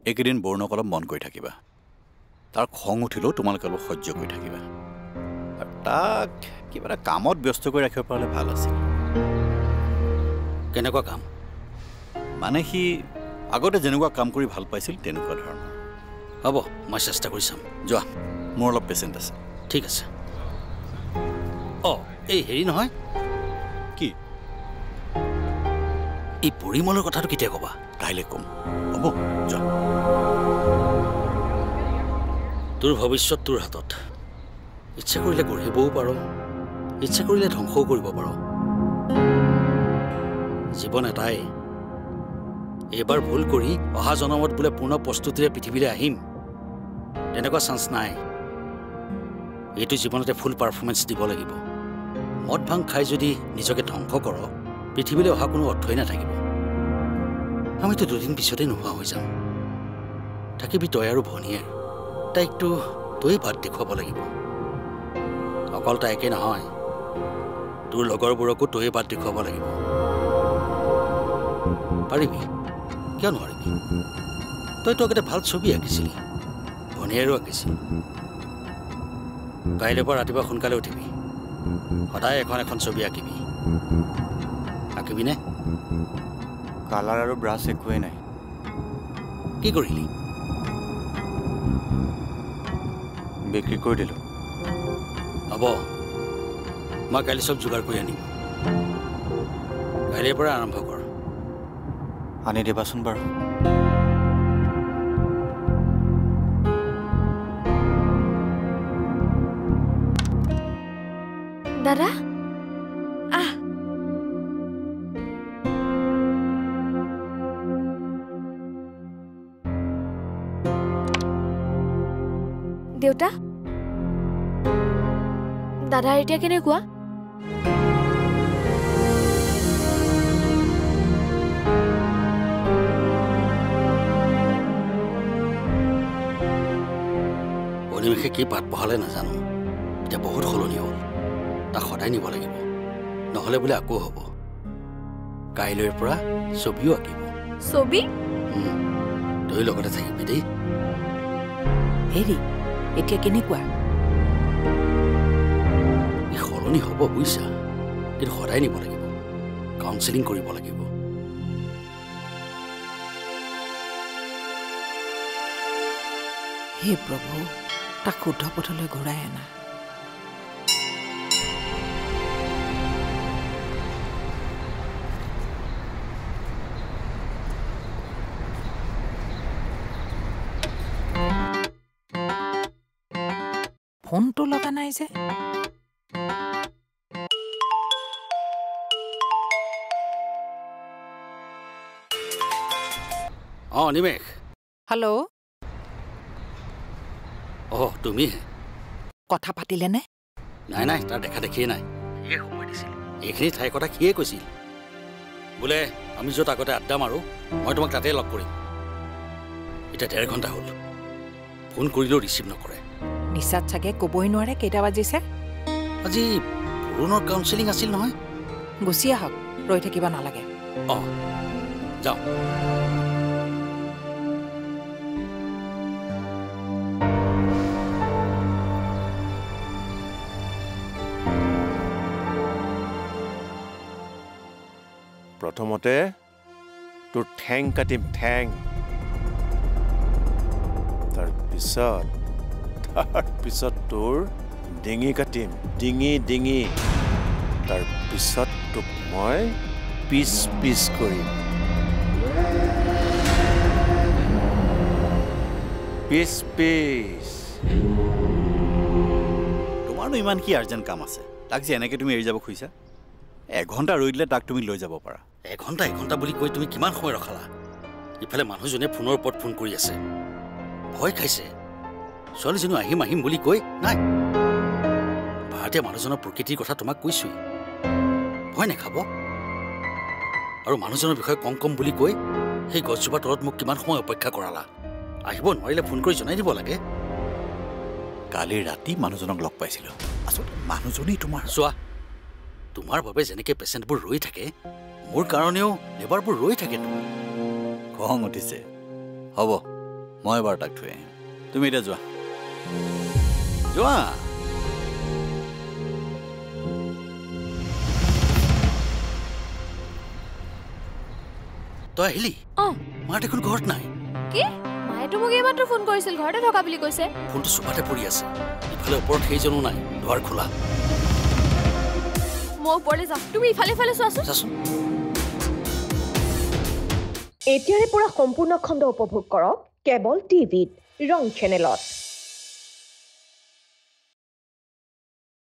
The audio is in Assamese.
এইকেইদিন বৰুণক অলপ মন কৰি থাকিবা তাৰ খং উঠিলেও তোমালোকে অলপ সহ্য কৰি থাকিবা আৰু তাক কিবা এটা কামত ব্যস্ত কৰি ৰাখিব পাৰিলে ভাল আছিল কেনেকুৱা কাম মানে সি আগতে যেনেকুৱা কাম কৰি ভাল পাইছিল তেনেকুৱা ধৰণৰ হ'ব মই চেষ্টা কৰি চাম যোৱা মোৰ অলপ পেচেণ্ট আছে ঠিক আছে অঁ এই হেৰি নহয় কি এই পৰিমলৰ কথাটো কেতিয়া ক'বা কাইলৈ ক'ম হ'ব যোৱা তোৰ ভৱিষ্যত তোৰ হাতত ইচ্ছা কৰিলে গঢ়িবও পাৰ ইচ্ছা কৰিলে ধ্বংসও কৰিব পাৰ জীৱন এটাই এইবাৰ ভুল কৰি অহা জনমত বোলে পূৰ্ণ প্ৰস্তুতিৰে পৃথিৱীলৈ আহিম তেনেকুৱা চান্স নাই এইটো জীৱনতে ফুল পাৰফৰ্মেঞ্চ দিব লাগিব মদ ভাং খাই যদি নিজকে ধ্বংস কৰ পৃথিৱীলৈ অহা কোনো অৰ্থই নাথাকিব আমিতো দুদিন পিছতেই নোহোৱা হৈ যাম থাকিবি তই আৰু ভনীয়ে তাইকতো তই বাট দেখুৱাব লাগিব অকল তাইকে নহয় তোৰ লগৰবোৰকো তই বাট দেখুৱাব লাগিব পাৰিবি কিয় নোৱাৰিবি তইতো আগতে ভাল ছবি আঁকিছিলি ভনীয়েৰো আঁকিছিল কাইলৈৰ পৰা ৰাতিপুৱা সোনকালে উঠিবি সদায় এখন এখন ছবি আঁকিবি আঁকিবিনে কালাৰ আৰু ব্ৰাছ একোৱেই নাই কি কৰিলি বিক্ৰী কৰি দিলোঁ হ'ব মই কাইলৈ চব যোগাৰ কৰি আনিম কাইলৈৰ পৰা আৰম্ভ কৰ আনি দিবাচোন বাৰু দাদা আহ দেউতা দাদাৰ এতিয়া কেনেকুৱা অনিমেষে কি পাত পঢ়ালে নাজানো এতিয়া বহুত সলনি হ'ল তাক সদায় নিব লাগিব নহ'লে বোলে আকৌ হ'ব কাইলৈৰ পৰা ছবিও আঁকিব ছবি তই লগতে থাকিবি দেই হেৰি এতিয়া কেনেকুৱা ই সলনি হ'ব বুজিছা কিন্তু সদায় নিব লাগিব কাউন্সেলিং কৰিব লাগিব হে প্ৰভু তাক শুদ্ধ পথলৈ ঘূৰাই আনা ফোনটো লগা নাই যে অঁ অনিমেষ হেল্ল' অঁ তুমিহে কথা পাতিলেনে নাই নাই তাৰ দেখা দেখিয়ে নাই সিয়ে সময় দিছিল এইখিনি ঠাইৰ কথা সিয়ে কৈছিল বোলে আমি য'ত আগতে আড্ডা মাৰোঁ মই তোমাক তাতেই লগ কৰিম এতিয়া ১.৫ ঘণ্টা হ'ল ফোন কৰিলেও ৰিচিভ নকৰে নিচাত চাগে ক'বই নোৱাৰে কেইটা বাজিছে আজি বৰুণৰ কাউন্সেলিং আছিল নহয় গুচি আহক ৰৈ থাকিব নালাগে অঁ যাওঁ প্ৰথমতে তোৰ ঠেং কাটিম ঠেং তাৰপিছত তোৰ ডিঙি কাটিম ডিঙি তাৰপিছত তোক মই পিচ পিচ কৰিম পিচ পিচ তোমাৰনো ইমান কি আৰ্জেণ্ট কাম আছে তাক যে এনেকৈ তুমি এৰি যাব খুজিছা 1 ঘণ্টা ৰৈ দিলে তাক তুমি লৈ যাব পাৰা 1 ঘণ্টা বুলি কৈ তুমি কিমান সময় ৰখালা ইফালে মানুহজনে ফোনৰ ওপৰত ফোন কৰি আছে ভয় খাইছে ছোৱালীজনী আহিম বুলি কৈ নাই ভাৰতীয় মানুহজনৰ প্ৰকৃতিৰ কথা তোমাক কৈছোৱেই ভয় নাখাব আৰু মানুহজনৰ বিষয়ে কম বুলি কৈ সেই গছজোপাৰ তলত মোক কিমান সময় অপেক্ষা কৰালা আহিব নোৱাৰিলে ফোন কৰি জনাই দিব লাগে কালি ৰাতি মানুহজনক লগ পাইছিলোঁ আচলতে মানুহজনেই তোমাৰ চোৱা তোমাৰ বাবে যেনেকৈ পেচেণ্টবোৰ ৰৈ থাকে মোৰ কাৰণেও লেবাৰবোৰ ৰৈ থাকেতো খং উঠিছে হ'ব মই এবাৰ তাক থৈ আহিম তুমি এতিয়া যোৱা যোৱা তই আহিলি অ মা দেখোন ঘৰত নাই কি মায়েতো মোক এইমাত্ৰ ফোন কৰিছিল ঘৰতে থকা বুলি কৈছে ফোনটো চোফাতে পৰি আছে ইফালে ওপৰত সেইজনো নাই দুৱাৰ খোলা মই ওপৰলৈ যাম তুমি ইফালে ইফালে চোৱাচোন চাচোন এতিয়াৰে পৰা সম্পূৰ্ণ খণ্ড উপভোগ কৰক কেবল টিভিত ৰং চেনেলত